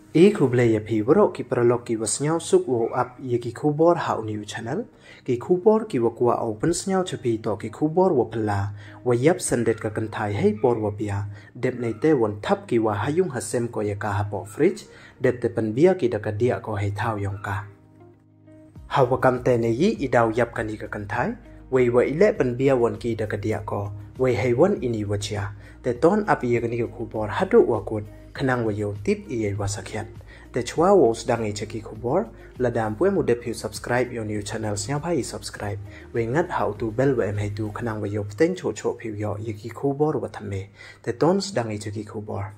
Kublai ya pi waro ki prolog ki wasnyau suk wo up ye ki kubor hau new channel ki kubor ki wakwa open snyau chapi to ki kubor wo pala wa yap sandet ka kanthai hei por wa bia dep nei te won thap ki wa hayung hasem ko ya ka hapo fridge dep te pan bia ki da ka dia ko hei thau yong ka hawa kam te ne yi idau yap ka ni ka kanthai wei wa ile pan bia won ki da ka dia ko wei hei won ini wachia te ton ap ye ka ni ka kubor hadu wa kun Kenang wayo tip iye wasakyan. Te chua wo sedang cheki kubor, ladam pue muda piu subscribe yo new channel siapa i subscribe. We ngat how to bell wa em tu kenang wayo pten cho piu yo yeki kubor wa thame. Te ton sedang cheki kubor.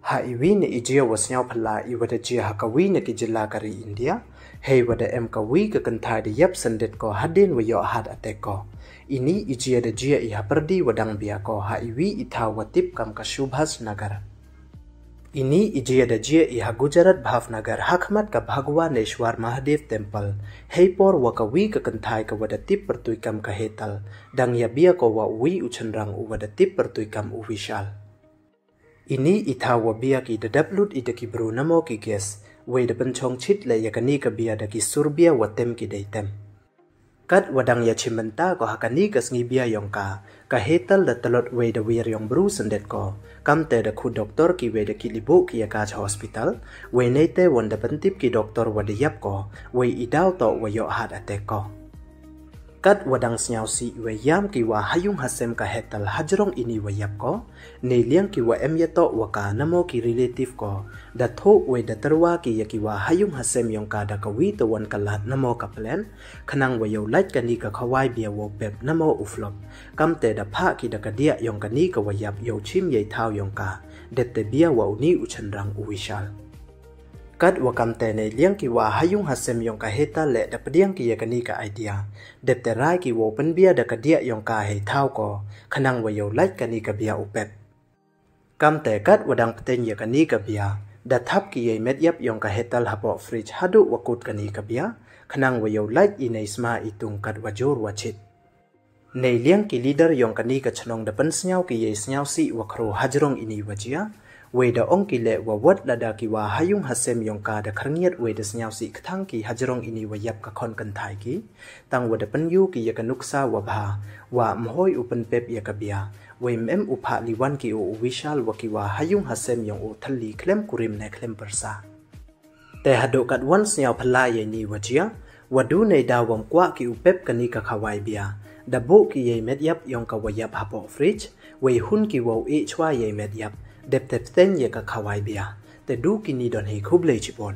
Ha iwi ne ijia was nyau pala i wada jia hakawi ne ki jila kari India. Hei wada em kawi ke kentai di yap sendet ko hadin wayo had atek ko. Ini ijia da jia i haperdi wadang bia ko ha iwi ita watip kam ka Shubhas Nagar. Ini ijia da jia iha Gujarat Bhavnagar Hakmat ka Bhagwaneshwar Mahadev Temple heipor waka wi ka kanthai ka wada tip pertuikam ka hetal dang ya bia ko wa wi uchanrang u wada tip pertuikam u vishal. Ini itha wa bia ki da daplut ida ki bru namo ki ges we da penchong chit le ya kani ka bia da ki surbia wa tem ki deitem. Kat wadang ya chimenta ko hakani ka sngi bia yong ka hetal da talot we da wir yong bru sendet ko kam te da khu doktor ki we da ki libu ki ya ka hospital we nei te won da pentip ki doktor wa da yap ko we idau to we yo hat atek ko kat wadang snyau si we yam ki wa hayung hasem ka hetal hajrong ini we yap ko nei liang ki wa em ya to wa ka namo ki relative ko da tho we da terwa ki ya ki wa hayung hasem yong ka da ka wi to won kalat namo ka plan khanang we yo lait ka ni ka khawai bia wo pep namo uflop kam te da pha ki da ka dia yong ka ni ka wa yap yo chim ye thau yong ka det te bia wa uni u chanrang u wishal kat wakam te ne liang ki wa hayung hasem yong ka heta le da pediang ki ya ka ni ka idea det te rai ki wo pen bia da ka dia yong ka hei thau ko khanang we yo lait ka ni ka bia u pep kam te kat wadang pten ya ka ni ka bia da thap ki ye met yap yong ka hetal hapo fridge hadu wakut ka ni ka bia khanang we yo lait i nei sma itung kat wajur wachit nei liang ki leader yong ka ni ka chnong da pen snyau ki ye snyau si wakro hajrong ini wajia we da ong ki le wa wat lada ki wa hayung hasem yong ka da kharngiat we da snyau si kthang ki hajrong ini wa yap ka khon kan thai ki tang wa da pen yu ki ya ka nuksa wa bha wa mhoi upen pep ya ka bia we mem upha liwan ki u vishal wa ki wa hayung hasem yong u thalli klem kurim ne klem persa te hado kat wan snyau phala ye ni wajia wadu nei da wam kwa ki u pep ka ni ka khawai bia da bo ki ye met yap yong ka wa yap hapo fridge we hun ki wo e chwa ye met yap dep ten ye ka khawai bia te du ki ni don he khublei chipon